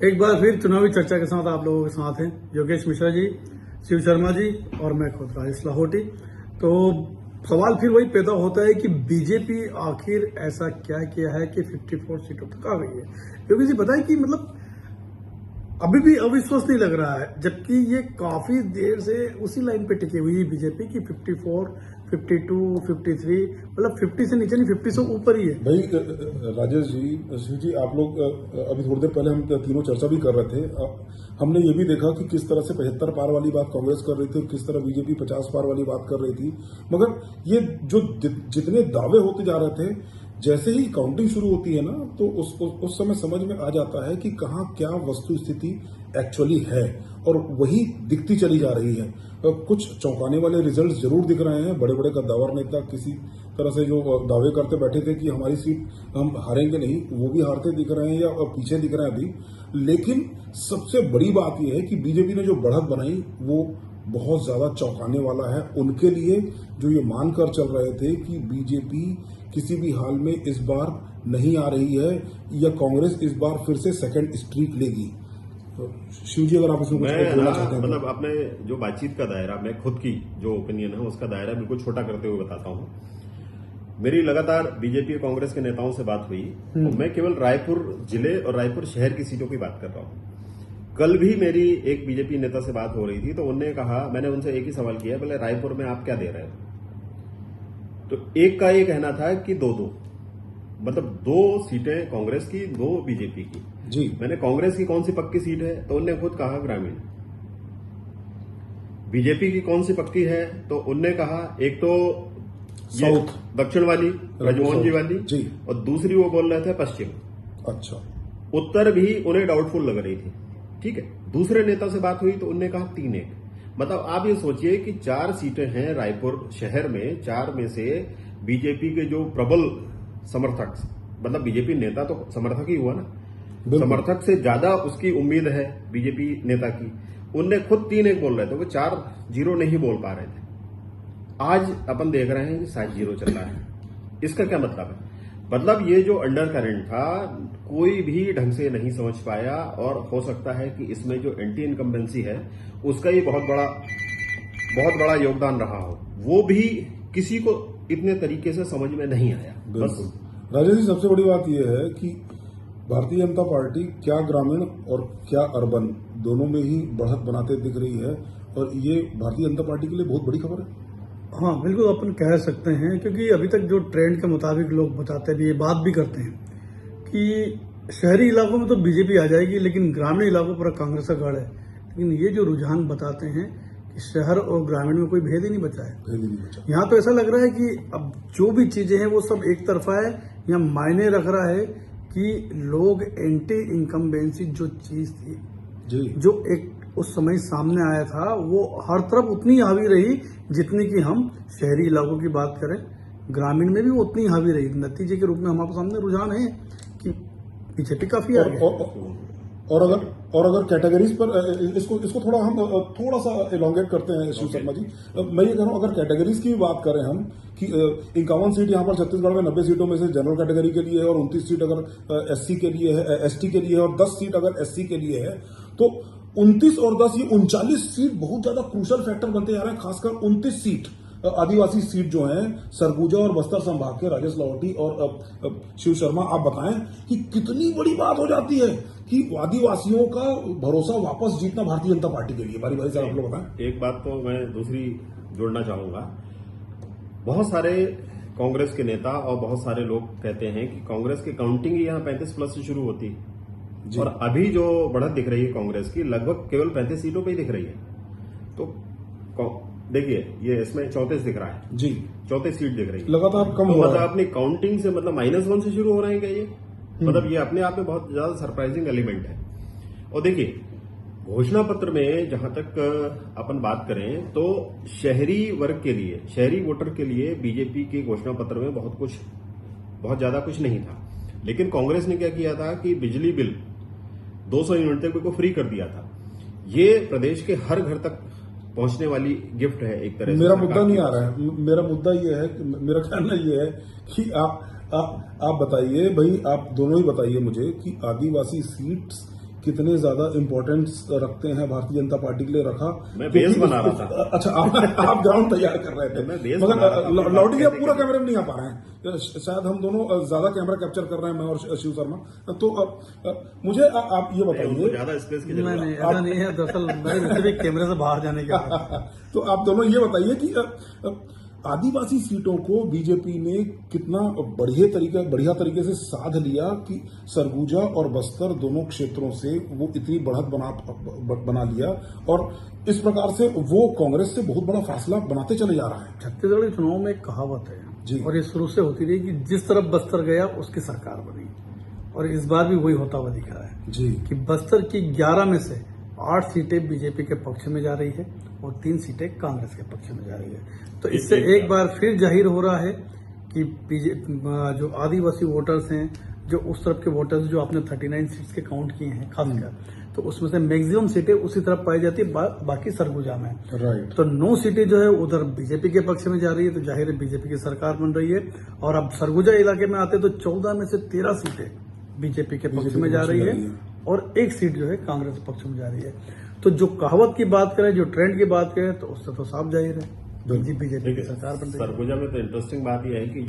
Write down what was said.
एक बार फिर चुनावी चर्चा के साथ आप लोगों के साथ हैं योगेश मिश्रा जी, शिव शर्मा जी और मैं खुद राजेश लाहौटी। तो सवाल फिर वही पैदा होता है कि बीजेपी आखिर ऐसा क्या किया है कि 54 सीटों तक आ गई है। योगेश जी बताएं कि मतलब अभी भी अविश्वास नहीं लग रहा है, जबकि ये काफी देर से उसी लाइन पे टिकी हुई है बीजेपी की 54, 52, 53, मतलब 50 से नीचे नहीं 50 से ऊपर ही है। भाई राजेश जी, शिव जी, आप लोग अभी थोड़ी देर पहले हम तीनों चर्चा भी कर रहे थे। हमने ये भी देखा कि किस तरह से 75 पार वाली बात कांग्रेस कर रही थी और किस तरह बीजेपी 50 पार वाली बात कर रही थी। मगर ये जो जितने दावे होते जा रहे थे, जैसे ही काउंटिंग शुरू होती है ना, तो उस समय समझ में आ जाता है कि कहाँ क्या वस्तु स्थिति एक्चुअली है, और वही दिखती चली जा रही है। कुछ चौंकाने वाले रिजल्ट्स जरूर दिख रहे हैं। बड़े बड़े कद्दावर नेता किसी तरह से जो दावे करते बैठे थे कि हमारी सीट हम हारेंगे नहीं, वो भी हारते दिख रहे हैं या पीछे दिख रहे हैं अभी। लेकिन सबसे बड़ी बात यह है कि बीजेपी ने जो बढ़त बनाई वो बहुत ज्यादा चौंकाने वाला है उनके लिए, जो ये मानकर चल रहे थे कि बीजेपी किसी भी हाल में इस बार नहीं आ रही है या कांग्रेस इस बार फिर से सेकंड स्ट्रीक लेगी। तो शिव जी, अगर आप इसमें कुछ बोलना चाहते हैं। मतलब आपने जो बातचीत का दायरा, मैं खुद की जो ओपिनियन है उसका दायरा बिल्कुल छोटा करते हुए बताता हूं। मेरी लगातार बीजेपी और कांग्रेस के नेताओं से बात हुई और मैं केवल रायपुर जिले और रायपुर शहर की सीटों की बात कर रहा हूं। कल भी मेरी एक बीजेपी नेता से बात हो रही थी, तो उन्होंने कहा, मैंने उनसे एक ही सवाल किया, बोले रायपुर में आप क्या दे रहे हो? तो एक का ये कहना था कि दो मतलब 2 सीटें कांग्रेस की, 2 बीजेपी की। जी, मैंने कांग्रेस की कौन सी पक्की सीट है, तो उनने खुद कहा ग्रामीण। बीजेपी की कौन सी पक्की है, तो उनने कहा एक तो साउथ दक्षिण वाली राजमोहन जी वाली जी, और दूसरी वो बोल रहे थे पश्चिम। अच्छा, उत्तर भी उन्हें डाउटफुल लग रही थी। ठीक है, दूसरे नेता से बात हुई तो उनने कहा 3-1। मतलब आप ये सोचिए कि 4 सीटें हैं रायपुर शहर में, 4 में से बीजेपी के जो प्रबल समर्थक, मतलब बीजेपी नेता तो समर्थक ही हुआ ना, समर्थक से ज्यादा उसकी उम्मीद है बीजेपी नेता की, उनने खुद 3-1 बोल रहे थे, वो 4-0 नहीं बोल पा रहे थे। आज अपन देख रहे हैं कि 7-0 चल रहा है। इसका क्या मतलब है? मतलब ये जो अंडर करंट था कोई भी ढंग से नहीं समझ पाया, और हो सकता है कि इसमें जो एंटी इनकम्बेंसी है उसका ही बहुत बड़ा योगदान रहा हो, वो भी किसी को इतने तरीके से समझ में नहीं आया। बस राजेश जी, सबसे बड़ी बात यह है कि भारतीय जनता पार्टी क्या ग्रामीण और क्या अर्बन दोनों में ही बढ़त बनाते दिख रही है, और ये भारतीय जनता पार्टी के लिए बहुत बड़ी खबर है। हाँ बिल्कुल, अपन कह सकते हैं, क्योंकि अभी तक जो ट्रेंड के मुताबिक लोग बताते भी, ये बात भी करते हैं कि शहरी इलाकों में तो बीजेपी आ जाएगी लेकिन ग्रामीण इलाकों पर कांग्रेस का गढ़ है। लेकिन ये जो रुझान बताते हैं कि शहर और ग्रामीण में कोई भेद ही नहीं बचा है। यहाँ तो ऐसा लग रहा है कि अब जो भी चीजें हैं वो सब एक तरफा है। यहाँ मायने रख रहा है कि लोग एंटी इनकम्बेंसी जो चीज थी जी, जो एक उस समय सामने आया था, वो हर तरफ उतनी हावी रही जितनी कि हम शहरी इलाकों की बात करें, ग्रामीण में भी वो उतनी हावी रही। नतीजे के रूप में हमारे सामने रुझान है कि बीजेपी काफी आगे। और अगर कैटेगरीज पर इसको थोड़ा सा एलोंगेट करते हैं शिव शर्मा जी, मैं ये कह रहा हूं, अगर कैटेगरीज की बात करें हम कि 51 सीट यहाँ पर छत्तीसगढ़ में 90 सीटों में से जनरल कैटेगरी के लिए है, और 29 सीट अगर एससी के लिए है, एसटी के लिए है, और 10 सीट अगर एससी के लिए है, तो 29 और 10 ये 39 सीट बहुत ज्यादा क्रूशल फैक्टर बनते जा रहे हैं। खासकर 29 सीट आदिवासी सीट जो हैं सरगुजा और बस्तर संभाग के। राजेश लाहौटी और शिव शर्मा, आप बताएं कि कितनी बड़ी बात हो जाती है कि आदिवासियों का भरोसा वापस जीतना भारतीय जनता पार्टी के लिए। बारी बारी से आप लोग बताएं। एक बात तो मैं दूसरी जोड़ना चाहूंगा। बहुत सारे कांग्रेस के नेता और बहुत सारे लोग कहते हैं कि कांग्रेस की काउंटिंग ही यहाँ 35+ से शुरू होती है, और अभी जो बढ़त दिख रही है कांग्रेस की लगभग केवल 35 सीटों पे ही दिख रही है। तो देखिए, ये इसमें 34 दिख रहा है जी, 34 सीट दिख रही है, लगातार कम तो हो रहा मतलब है। अपनी काउंटिंग से मतलब -1 से शुरू हो रहे हैं क्या ये? मतलब ये अपने आप में बहुत ज्यादा सरप्राइजिंग एलिमेंट है। और देखिए, घोषणा पत्र में जहां तक अपन बात करें तो शहरी वर्ग के लिए, शहरी वोटर के लिए बीजेपी के घोषणा पत्र में बहुत ज्यादा कुछ नहीं था। लेकिन कांग्रेस ने क्या किया था कि बिजली बिल 200 यूनिट तक को फ्री कर दिया था। ये प्रदेश के हर घर तक पहुंचने वाली गिफ्ट है एक तरह से। मेरा मुद्दा नहीं आ रहा है, मेरा मुद्दा ये है, मेरा कहना ये है कि आप बताइए भाई, आप दोनों ही बताइए मुझे कि आदिवासी सीट्स कितने ज्यादा इम्पोर्टेंस रखते हैं भारतीय जनता पार्टी के लिए रखा। मैं बेस बना रहा था। अच्छा, आप ग्राउंड तैयार कर रहे थे। मैं बेस बना रहा था। मगर लौटी जी, आप पूरा कैमरे में नहीं आ पा रहे हैं, शायद हम दोनों ज्यादा कैमरा कैप्चर कर रहे हैं, मैं और शिव शर्मा। तो मुझे आप ये बताइए, ज्यादा स्पेस की नहीं जरूरत नहीं ऐसा नहीं है, दरअसल मेरे भी कैमरे से बाहर जाने के तो आप दोनों ये बताइए कि आदिवासी सीटों को बीजेपी ने कितना बढ़िया तरीके से साध लिया कि सरगुजा और बस्तर दोनों क्षेत्रों से वो इतनी बढ़त बना लिया, और इस प्रकार से वो कांग्रेस से बहुत बड़ा फासला बनाते चले जा रहा है। छत्तीसगढ़ के चुनाव में एक कहावत है जी। और ये शुरू से होती रही कि जिस तरफ बस्तर गया उसकी सरकार बनी, और इस बार भी वही होता हुआ दिख रहा है जी। कि बस्तर की 11 में से 8 सीटें बीजेपी के पक्ष में जा रही है और 3 सीटें कांग्रेस के पक्ष में जा रही है। तो इससे एक बार फिर जाहिर हो रहा है कि जो आदिवासी वोटर्स हैं, जो उस तरफ के वोटर्स जो आपने 39 सीट्स के काउंट किए हैं खासकर, तो उसमें से मैक्सिमम सीटें उसी तरफ पाई जाती है, बाकी सरगुजा में। राइट। तो 9 सीटें जो है उधर बीजेपी के पक्ष में जा रही है, तो जाहिर है बीजेपी की सरकार बन रही है। और अब सरगुजा इलाके में आते तो 14 में से 13 सीटें बीजेपी के पक्ष में जा रही है और 1 सीट जो है कांग्रेस के पक्ष में जा रही है। तो जो कहावत की बात करें, जो ट्रेंड की बात करें, तो उससे तो साफ जाहिर है बीजेपी की सरकार बन रही है। सरगुजा में तो इंटरेस्टिंग बात यह है कि जो